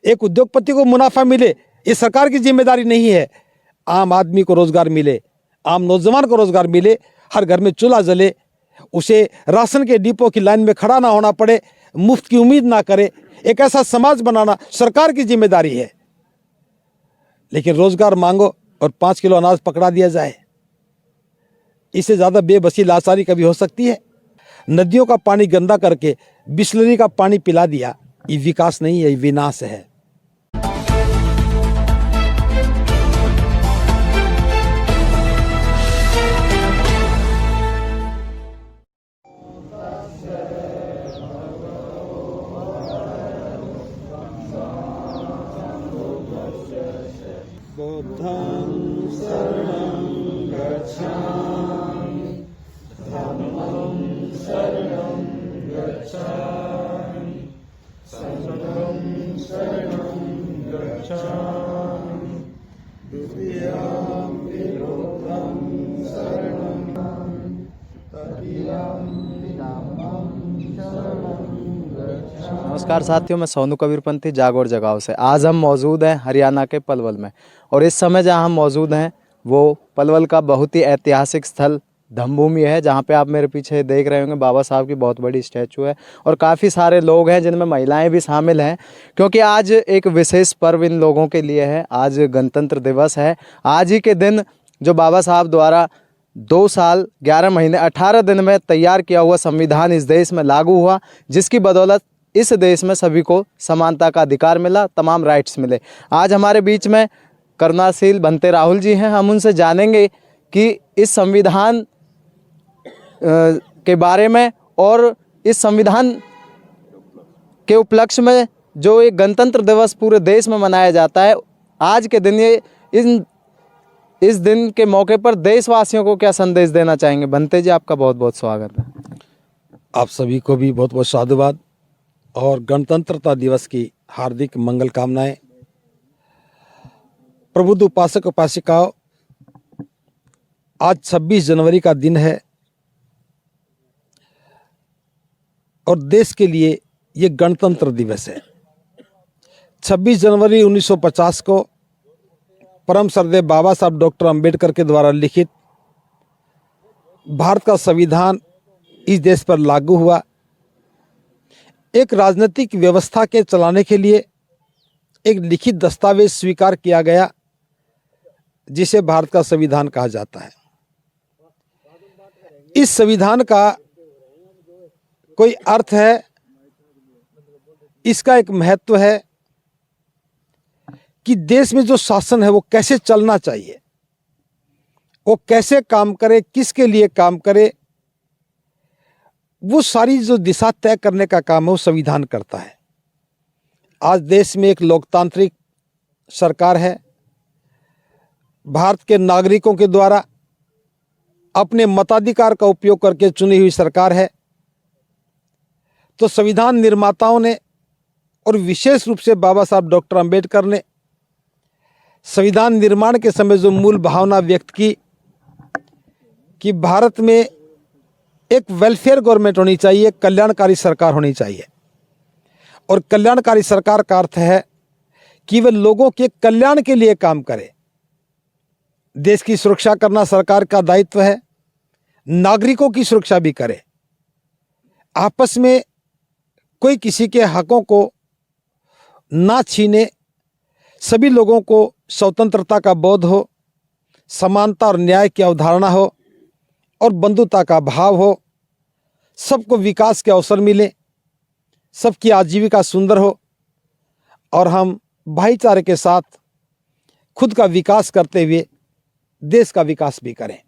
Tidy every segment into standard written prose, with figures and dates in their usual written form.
एक उद्योगपति को मुनाफा मिले, ये सरकार की जिम्मेदारी नहीं है। आम आदमी को रोजगार मिले, आम नौजवान को रोजगार मिले, हर घर में चूल्हा जले, उसे राशन के डिपो की लाइन में खड़ा ना होना पड़े, मुफ्त की उम्मीद ना करे, एक ऐसा समाज बनाना सरकार की जिम्मेदारी है। लेकिन रोजगार मांगो और 5 किलो अनाज पकड़ा दिया जाए, इससे ज़्यादा बेबसी लाचारी कभी हो सकती है? नदियों का पानी गंदा करके बिस्लरी का पानी पिला दिया, ये विकास नहीं है, ये विनाश है। बुद्धं शरणं गच्छामि, धम्मं शरणं गच्छामि, संघं शरणं गच्छामि, द्वितीयं बुद्धं शरणं, तृतीयं धम्मं शरणं गच्छामि। नमस्कार साथियों, मैं सोनू कबीरपंथी जागौर जगाव से। आज हम मौजूद हैं हरियाणा के पलवल में, और इस समय जहां हम मौजूद हैं वो पलवल का बहुत ही ऐतिहासिक स्थल धम्मभूमि है, जहां पे आप मेरे पीछे देख रहे होंगे बाबा साहब की बहुत बड़ी स्टैचू है, और काफ़ी सारे लोग हैं जिनमें महिलाएं भी शामिल हैं, क्योंकि आज एक विशेष पर्व इन लोगों के लिए है। आज गणतंत्र दिवस है। आज ही के दिन जो बाबा साहब द्वारा 2 साल 11 महीने 18 दिन में तैयार किया हुआ संविधान इस देश में लागू हुआ, जिसकी बदौलत इस देश में सभी को समानता का अधिकार मिला, तमाम राइट्स मिले। आज हमारे बीच में करुणाशील भंते राहुल जी हैं। हम उनसे जानेंगे कि इस संविधान के बारे में और इस संविधान के उपलक्ष्य में जो एक गणतंत्र दिवस पूरे देश में मनाया जाता है, आज के दिन इस दिन के मौके पर देशवासियों को क्या संदेश देना चाहेंगे? भंते जी, आपका बहुत बहुत स्वागत है। आप सभी को भी बहुत बहुत साधुवाद और गणतंत्रता दिवस की हार्दिक मंगल कामनाएं। प्रबुद्ध उपासक उपासिकाओं, आज 26 जनवरी का दिन है और देश के लिए ये गणतंत्र दिवस है। 26 जनवरी 1950 को परम श्रद्धेय बाबा साहब डॉक्टर अंबेडकर के द्वारा लिखित भारत का संविधान इस देश पर लागू हुआ। एक राजनीतिक व्यवस्था के चलाने के लिए एक लिखित दस्तावेज स्वीकार किया गया, जिसे भारत का संविधान कहा जाता है। इस संविधान का कोई अर्थ है, इसका एक महत्व है कि देश में जो शासन है वो कैसे चलना चाहिए, वो कैसे काम करे, किसके लिए काम करे, वो सारी जो दिशा तय करने का काम है वो संविधान करता है। आज देश में एक लोकतांत्रिक सरकार है, भारत के नागरिकों के द्वारा अपने मताधिकार का उपयोग करके चुनी हुई सरकार है। तो संविधान निर्माताओं ने और विशेष रूप से बाबा साहब डॉक्टर अंबेडकर ने संविधान निर्माण के समय जो मूल भावना व्यक्त की कि भारत में एक वेलफेयर गवर्नमेंट होनी चाहिए, कल्याणकारी सरकार होनी चाहिए। और कल्याणकारी सरकार का अर्थ है कि वह लोगों के कल्याण के लिए काम करे। देश की सुरक्षा करना सरकार का दायित्व है, नागरिकों की सुरक्षा भी करे। आपस में कोई किसी के हकों को ना छीने, सभी लोगों को स्वतंत्रता का बोध हो, समानता और न्याय की अवधारणा हो और बंधुता का भाव हो, सबको विकास के अवसर मिले, सबकी आजीविका सुंदर हो और हम भाईचारे के साथ खुद का विकास करते हुए देश का विकास भी करें।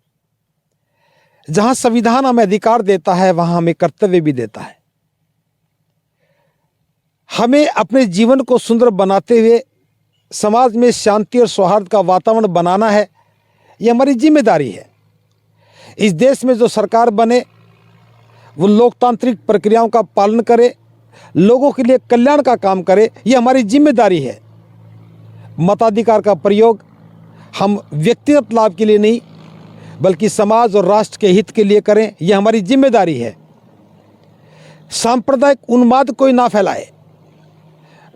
जहां संविधान हमें अधिकार देता है, वहां हमें कर्तव्य भी देता है। हमें अपने जीवन को सुंदर बनाते हुए समाज में शांति और सौहार्द का वातावरण बनाना है, ये हमारी जिम्मेदारी है। इस देश में जो सरकार बने वो लोकतांत्रिक प्रक्रियाओं का पालन करे, लोगों के लिए कल्याण का काम करे, ये हमारी जिम्मेदारी है। मताधिकार का प्रयोग हम व्यक्तिगत लाभ के लिए नहीं बल्कि समाज और राष्ट्र के हित के लिए करें, यह हमारी जिम्मेदारी है। सांप्रदायिक उन्माद कोई ना फैलाए,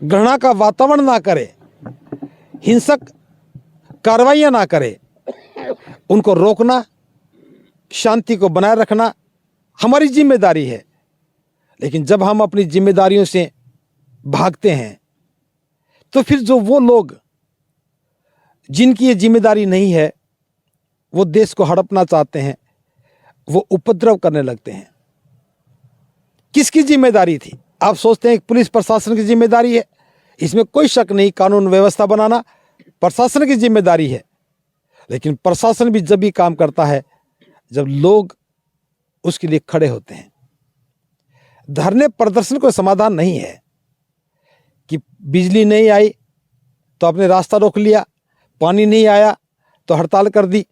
घृणा का वातावरण ना करे, हिंसक कार्रवाइयाँ ना करे, उनको रोकना, शांति को बनाए रखना हमारी जिम्मेदारी है। लेकिन जब हम अपनी जिम्मेदारियों से भागते हैं तो फिर जो वो लोग जिनकी ये जिम्मेदारी नहीं है, वो देश को हड़पना चाहते हैं, वो उपद्रव करने लगते हैं। किसकी जिम्मेदारी थी? आप सोचते हैं कि पुलिस प्रशासन की जिम्मेदारी है, इसमें कोई शक नहीं, कानून व्यवस्था बनाना प्रशासन की जिम्मेदारी है। लेकिन प्रशासन भी जब भी काम करता है जब लोग उसके लिए खड़े होते हैं। धरने प्रदर्शन कोई समाधान नहीं है कि बिजली नहीं आई तो आपने रास्ता रोक लिया, पानी नहीं आया तो हड़ताल कर दी।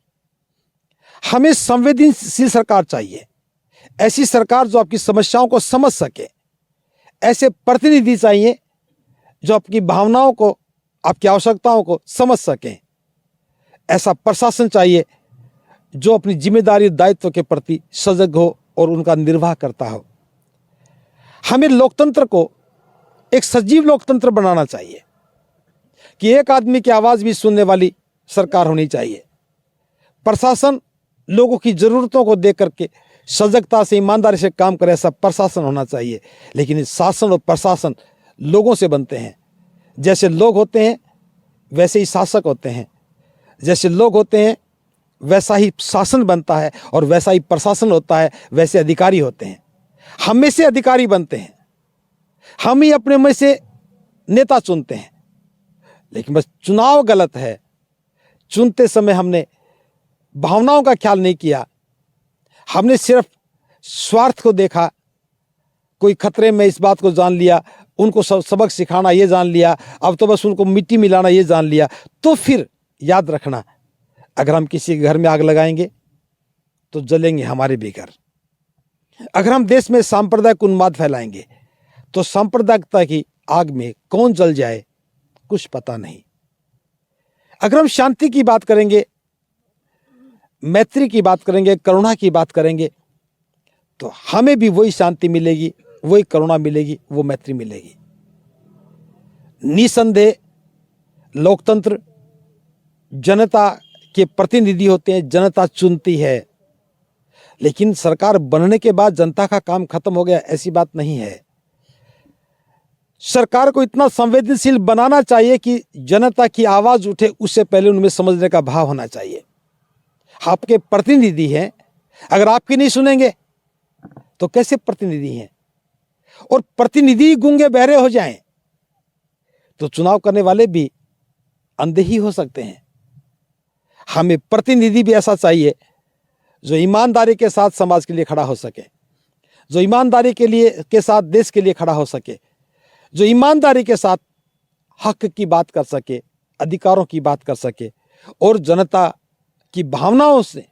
हमें संवेदनशील सरकार चाहिए, ऐसी सरकार जो आपकी समस्याओं को समझ सके, ऐसे प्रतिनिधि चाहिए जो आपकी भावनाओं को, आपकी आवश्यकताओं को समझ सकें। ऐसा प्रशासन चाहिए जो अपनी जिम्मेदारी दायित्व के प्रति सजग हो और उनका निर्वाह करता हो। हमें लोकतंत्र को एक सजीव लोकतंत्र बनाना चाहिए कि एक आदमी की आवाज़ भी सुनने वाली सरकार होनी चाहिए। प्रशासन लोगों की ज़रूरतों को देख करके सजगता से, ईमानदारी से काम करे, ऐसा प्रशासन होना चाहिए। लेकिन इस शासन और प्रशासन लोगों से बनते हैं। जैसे लोग होते हैं वैसे ही शासक होते हैं, जैसे लोग होते हैं वैसा ही शासन बनता है, और वैसा ही प्रशासन होता है, वैसे अधिकारी होते हैं। हम में से अधिकारी बनते हैं, हम ही अपने में से नेता चुनते हैं। लेकिन बस चुनाव गलत है। चुनते समय हमने भावनाओं का ख्याल नहीं किया, हमने सिर्फ स्वार्थ को देखा। कोई खतरे में इस बात को जान लिया, उनको सबक सिखाना ये जान लिया, अब तो बस उनको मिट्टी मिलाना ये जान लिया। तो फिर याद रखना, अगर हम किसी के घर में आग लगाएंगे तो जलेंगे हमारे भी घर। अगर हम देश में सांप्रदायिक उन्माद फैलाएंगे तो सांप्रदायिकता की आग में कौन जल जाए कुछ पता नहीं। अगर हम शांति की बात करेंगे, मैत्री की बात करेंगे, करुणा की बात करेंगे, तो हमें भी वही शांति मिलेगी, वही करुणा मिलेगी, वो मैत्री मिलेगी। निसंदेह लोकतंत्र जनता के प्रतिनिधि होते हैं, जनता चुनती है। लेकिन सरकार बनने के बाद जनता का काम खत्म हो गया, ऐसी बात नहीं है। सरकार को इतना संवेदनशील बनाना चाहिए कि जनता की आवाज उठे, उससे पहले उनमें समझने का भाव होना चाहिए। आपके प्रतिनिधि हैं, अगर आपकी नहीं सुनेंगे तो कैसे प्रतिनिधि हैं? और प्रतिनिधि गूंगे बहरे हो जाएं तो चुनाव करने वाले भी अंधे ही हो सकते हैं। हमें प्रतिनिधि भी ऐसा चाहिए जो ईमानदारी के साथ समाज के लिए खड़ा हो सके, जो ईमानदारी के साथ देश के लिए खड़ा हो सके, जो ईमानदारी के साथ हक की बात कर सके, अधिकारों की बात कर सके, और जनता की भावनाओं से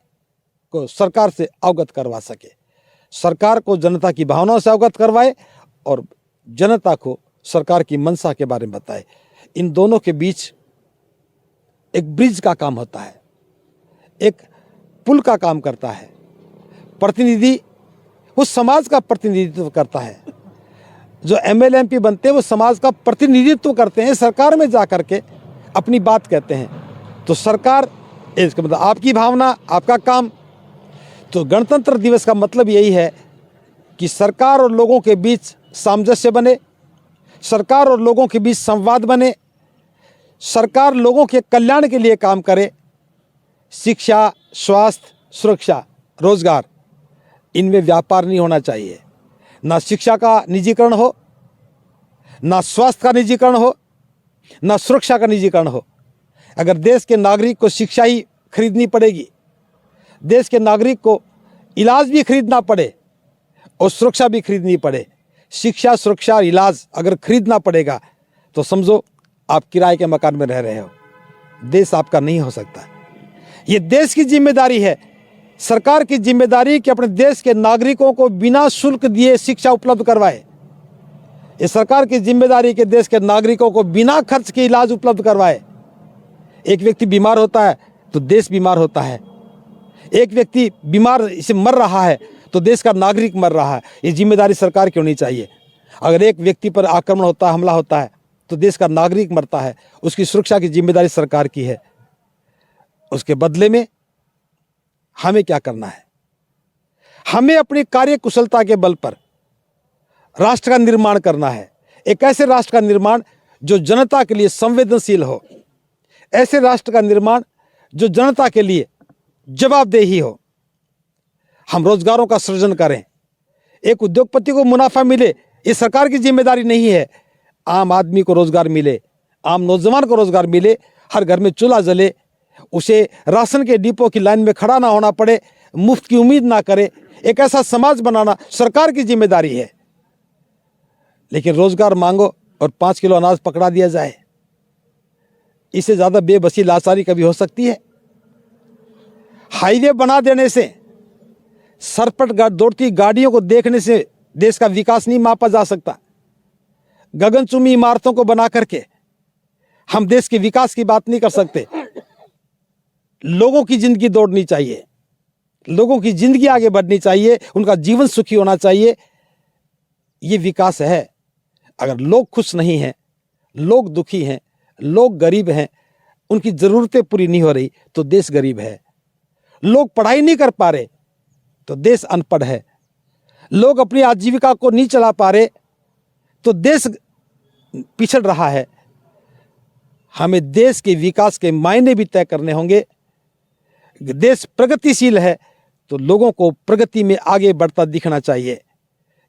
को सरकार से अवगत करवा सके। सरकार को जनता की भावनाओं से अवगत करवाए और जनता को सरकार की मंशा के बारे में बताए। इन दोनों के बीच एक ब्रिज का काम होता है, एक पुल का काम करता है। प्रतिनिधि उस समाज का प्रतिनिधित्व करता है। जो एमएलए एमपी बनते हैं वो समाज का प्रतिनिधित्व करते हैं, सरकार में जा कर के अपनी बात कहते हैं। तो सरकार, इसका मतलब आपकी भावना, आपका काम। तो गणतंत्र दिवस का मतलब यही है कि सरकार और लोगों के बीच सामंजस्य बने, सरकार और लोगों के बीच संवाद बने, सरकार लोगों के कल्याण के लिए काम करे। शिक्षा, स्वास्थ्य, सुरक्षा, रोजगार, इनमें व्यापार नहीं होना चाहिए। ना शिक्षा का निजीकरण हो, ना स्वास्थ्य का निजीकरण हो, ना सुरक्षा का निजीकरण हो। अगर देश के नागरिक को शिक्षा ही खरीदनी पड़ेगी, देश के नागरिक को इलाज भी खरीदना पड़े और सुरक्षा भी खरीदनी पड़े, शिक्षा, सुरक्षा और इलाज अगर खरीदना पड़ेगा तो समझो आप किराए के मकान में रह रहे हो। देश आपका नहीं हो सकता। ये देश की जिम्मेदारी है, सरकार की जिम्मेदारी कि अपने देश के नागरिकों को बिना शुल्क दिए शिक्षा उपलब्ध करवाए। ये सरकार की जिम्मेदारी कि देश के नागरिकों को बिना खर्च के इलाज उपलब्ध करवाए। एक व्यक्ति बीमार होता है तो देश बीमार होता है, एक व्यक्ति बीमार से मर रहा है तो देश का नागरिक मर रहा है। ये जिम्मेदारी सरकार की होनी चाहिए। अगर एक व्यक्ति पर आक्रमण होता है, हमला होता है, तो देश का नागरिक मरता है, उसकी सुरक्षा की जिम्मेदारी सरकार की है। उसके बदले में हमें क्या करना है? हमें अपनी कार्य कुशलता के बल पर राष्ट्र का निर्माण करना है। एक ऐसे राष्ट्र का निर्माण जो जनता के लिए संवेदनशील हो, ऐसे राष्ट्र का निर्माण जो जनता के लिए जवाबदेही हो। हम रोजगारों का सृजन करें, एक उद्योगपति को मुनाफा मिले, ये सरकार की जिम्मेदारी नहीं है। आम आदमी को रोजगार मिले, आम नौजवान को रोजगार मिले, हर घर में चूल्हा जले, उसे राशन के डिपो की लाइन में खड़ा ना होना पड़े, मुफ्त की उम्मीद ना करे। एक ऐसा समाज बनाना सरकार की जिम्मेदारी है। लेकिन रोजगार मांगो और 5 किलो अनाज पकड़ा दिया जाए, इससे ज्यादा बेबसी लाचारी कभी हो सकती है? हाईवे बना देने से, सरपट दौड़ती गाड़ियों को देखने से देश का विकास नहीं मापा जा सकता। गगनचुंबी इमारतों को बना करके हम देश के विकास की बात नहीं कर सकते। लोगों की जिंदगी दौड़नी चाहिए, लोगों की जिंदगी आगे बढ़नी चाहिए, उनका जीवन सुखी होना चाहिए। ये विकास है। अगर लोग खुश नहीं हैं, लोग दुखी हैं, लोग गरीब हैं, उनकी जरूरतें पूरी नहीं हो रही तो देश गरीब है। लोग पढ़ाई नहीं कर पा रहे तो देश अनपढ़ है। लोग अपनी आजीविका को नहीं चला पा रहे तो देश पिछड़ रहा है। हमें देश के विकास के मायने भी तय करने होंगे। देश प्रगतिशील है तो लोगों को प्रगति में आगे बढ़ता दिखना चाहिए।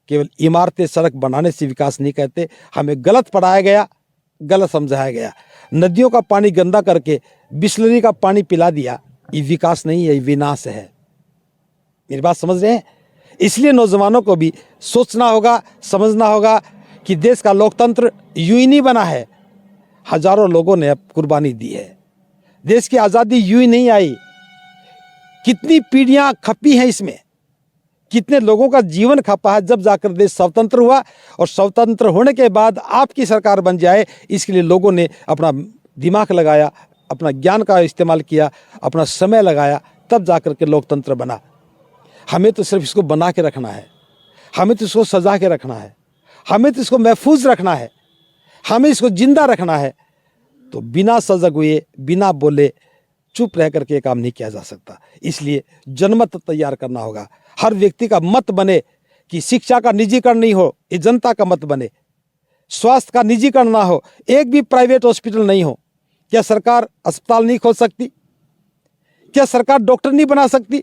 केवल इमारतें सड़क बनाने से विकास नहीं कहते। हमें गलत पढ़ाया गया, गलत समझाया गया। नदियों का पानी गंदा करके बिस्लरी का पानी पिला दिया, ये विकास नहीं है, ये विनाश है। मेरी बात समझ रहे हैं? इसलिए नौजवानों को भी सोचना होगा, समझना होगा कि देश का लोकतंत्र यूं ही नहीं बना है। हजारों लोगों ने अब कुर्बानी दी है। देश की आज़ादी यूं ही नहीं आई। कितनी पीढ़ियां खपी हैं इसमें, कितने लोगों का जीवन खपा है, जब जाकर देश स्वतंत्र हुआ। और स्वतंत्र होने के बाद आपकी सरकार बन जाए, इसके लिए लोगों ने अपना दिमाग लगाया, अपना ज्ञान का इस्तेमाल किया, अपना समय लगाया, तब जाकर के लोकतंत्र बना। हमें तो सिर्फ इसको बना के रखना है, हमें तो इसको सजा के रखना है, हमें तो इसको महफूज रखना है, हमें इसको जिंदा रखना है। तो बिना सजग हुए, बिना बोले, चुप रह करके ये काम नहीं किया जा सकता। इसलिए जनमत तैयार करना होगा। हर व्यक्ति का मत बने कि शिक्षा का निजीकरण नहीं हो, ये जनता का मत बने। स्वास्थ्य का निजीकरण ना हो, एक भी प्राइवेट हॉस्पिटल नहीं हो। क्या सरकार अस्पताल नहीं खोल सकती? क्या सरकार डॉक्टर नहीं बना सकती?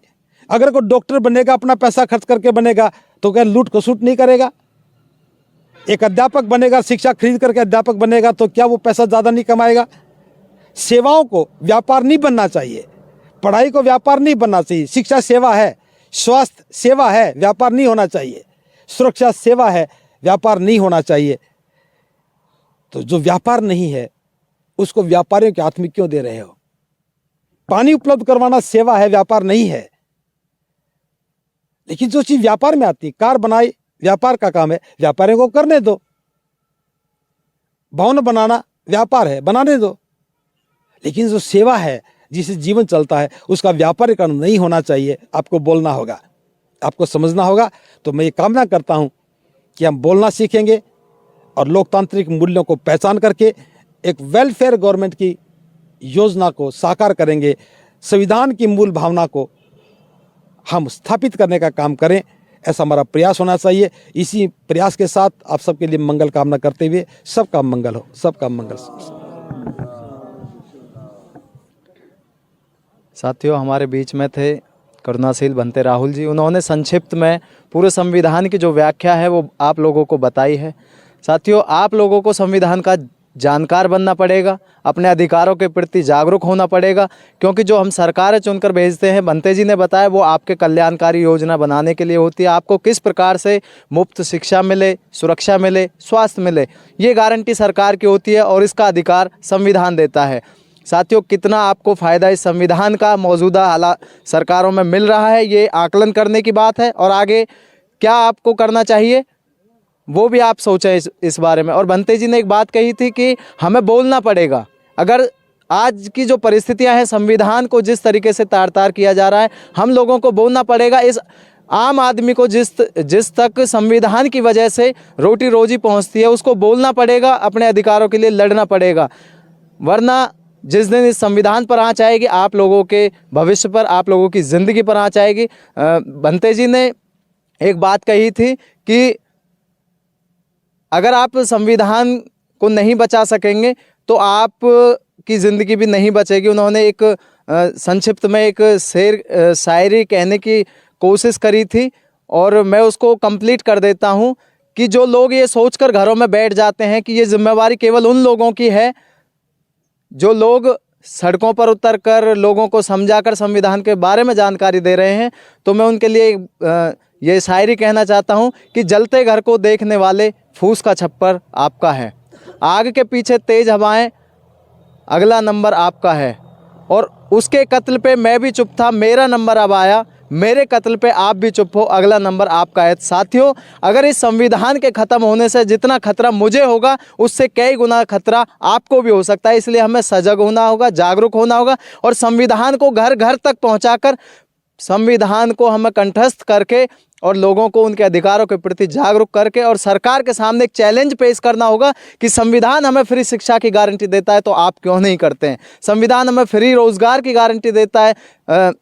अगर कोई डॉक्टर बनेगा, अपना पैसा खर्च करके बनेगा, तो क्या लूट खसूट नहीं करेगा? एक अध्यापक बनेगा, शिक्षा खरीद करके अध्यापक बनेगा, तो क्या वो पैसा ज़्यादा नहीं कमाएगा? सेवाओं को व्यापार नहीं बनना चाहिए, पढ़ाई को व्यापार नहीं बनना चाहिए। शिक्षा सेवा है, स्वास्थ्य सेवा है, व्यापार नहीं होना चाहिए। सुरक्षा सेवा है, व्यापार नहीं होना चाहिए। तो जो व्यापार नहीं है उसको व्यापारियों के हाथ में क्यों दे रहे हो? पानी उपलब्ध करवाना सेवा है, व्यापार नहीं है। लेकिन जो चीज व्यापार में आती है, कार बनाई, व्यापार का काम है, व्यापारियों को करने दो। भवन बनाना व्यापार है, बनाने दो। लेकिन जो सेवा है, जिससे जीवन चलता है, उसका व्यापारीकरण नहीं होना चाहिए। आपको बोलना होगा, आपको समझना होगा। तो मैं ये कामना करता हूं कि हम बोलना सीखेंगे और लोकतांत्रिक मूल्यों को पहचान करके एक वेलफेयर गवर्नमेंट की योजना को साकार करेंगे। संविधान की मूल भावना को हम स्थापित करने का काम करें, ऐसा हमारा प्रयास होना चाहिए। इसी प्रयास के साथ आप सबके लिए मंगल कामना करते हुए, सबका मंगल हो, सबका मंगल। साथियों, हमारे बीच में थे करुणाशील भंते राहुल जी। उन्होंने संक्षिप्त में पूरे संविधान की जो व्याख्या है वो आप लोगों को बताई है। साथियों, आप लोगों को संविधान का जानकार बनना पड़ेगा, अपने अधिकारों के प्रति जागरूक होना पड़ेगा, क्योंकि जो हम सरकारें चुनकर भेजते हैं, भंते जी ने बताया, वो आपके कल्याणकारी योजना बनाने के लिए होती है। आपको किस प्रकार से मुफ्त शिक्षा मिले, सुरक्षा मिले, स्वास्थ्य मिले, ये गारंटी सरकार की होती है और इसका अधिकार संविधान देता है। साथियों, कितना आपको फ़ायदा इस संविधान का मौजूदा हालात सरकारों में मिल रहा है, ये आकलन करने की बात है। और आगे क्या आपको करना चाहिए वो भी आप सोचें इस बारे में। और भंते जी ने एक बात कही थी कि हमें बोलना पड़ेगा। अगर आज की जो परिस्थितियां हैं, संविधान को जिस तरीके से तार तार किया जा रहा है, हम लोगों को बोलना पड़ेगा। इस आम आदमी को जिस तक संविधान की वजह से रोटी रोजी पहुंचती है, उसको बोलना पड़ेगा, अपने अधिकारों के लिए लड़ना पड़ेगा। वरना जिस दिन इस संविधान पर आँच आएगी, आप लोगों के भविष्य पर, आप लोगों की ज़िंदगी पर आँच आएगी। बंते जी ने एक बात कही थी कि अगर आप संविधान को नहीं बचा सकेंगे तो आप की ज़िंदगी भी नहीं बचेगी। उन्होंने एक संक्षिप्त में एक शायरी कहने की कोशिश करी थी और मैं उसको कंप्लीट कर देता हूँ कि जो लोग ये सोचकर घरों में बैठ जाते हैं कि ये जिम्मेवारी केवल उन लोगों की है जो लोग सड़कों पर उतरकर लोगों को समझाकर संविधान के बारे में जानकारी दे रहे हैं, तो मैं उनके लिए ये शायरी कहना चाहता हूँ कि जलते घर को देखने वाले फूस का छप्पर आपका है, आग के पीछे तेज हवाएं अगला नंबर आपका है, और उसके कत्ल पे मैं भी चुप था, मेरा नंबर अब आया, मेरे कत्ल पे आप भी चुप हो, अगला नंबर आपका है। साथियों, अगर इस संविधान के ख़त्म होने से जितना खतरा मुझे होगा उससे कई गुना खतरा आपको भी हो सकता है। इसलिए हमें सजग होना होगा, जागरूक होना होगा और संविधान को घर घर तक पहुंचाकर संविधान को हमें कंठस्थ करके और लोगों को उनके अधिकारों के प्रति जागरूक करके और सरकार के सामने एक चैलेंज पेश करना होगा कि संविधान हमें फ्री शिक्षा की गारंटी देता है तो आप क्यों नहीं करते हैं। संविधान हमें फ्री रोजगार की गारंटी देता है,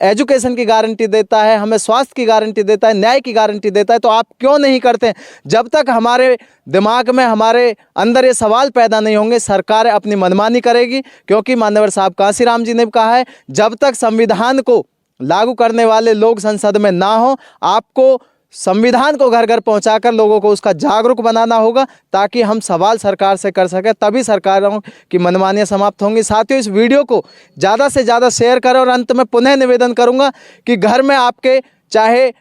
एजुकेशन की गारंटी देता है, हमें स्वास्थ्य की गारंटी देता है, न्याय की गारंटी देता है, तो आप क्यों नहीं करते हैं। जब तक हमारे दिमाग में, हमारे अंदर ये सवाल पैदा नहीं होंगे, सरकार अपनी मनमानी करेगी। क्योंकि मान्यवर साहब कांसीराम जी ने कहा है, जब तक संविधान को लागू करने वाले लोग संसद में ना हो, आपको संविधान को घर घर पहुंचाकर लोगों को उसका जागरूक बनाना होगा ताकि हम सवाल सरकार से कर सकें, तभी सरकारों की मनमानियां समाप्त होंगी। साथियों, इस वीडियो को ज़्यादा से ज़्यादा शेयर करें और अंत में पुनः निवेदन करूंगा कि घर में आपके चाहे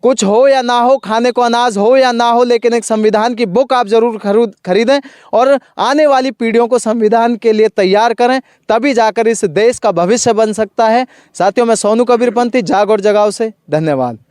कुछ हो या ना हो, खाने को अनाज हो या ना हो, लेकिन एक संविधान की बुक आप ज़रूर खरीदें और आने वाली पीढ़ियों को संविधान के लिए तैयार करें, तभी जाकर इस देश का भविष्य बन सकता है। साथियों, मैं सोनू कबीरपंथी, जाग और जगाओ से, धन्यवाद।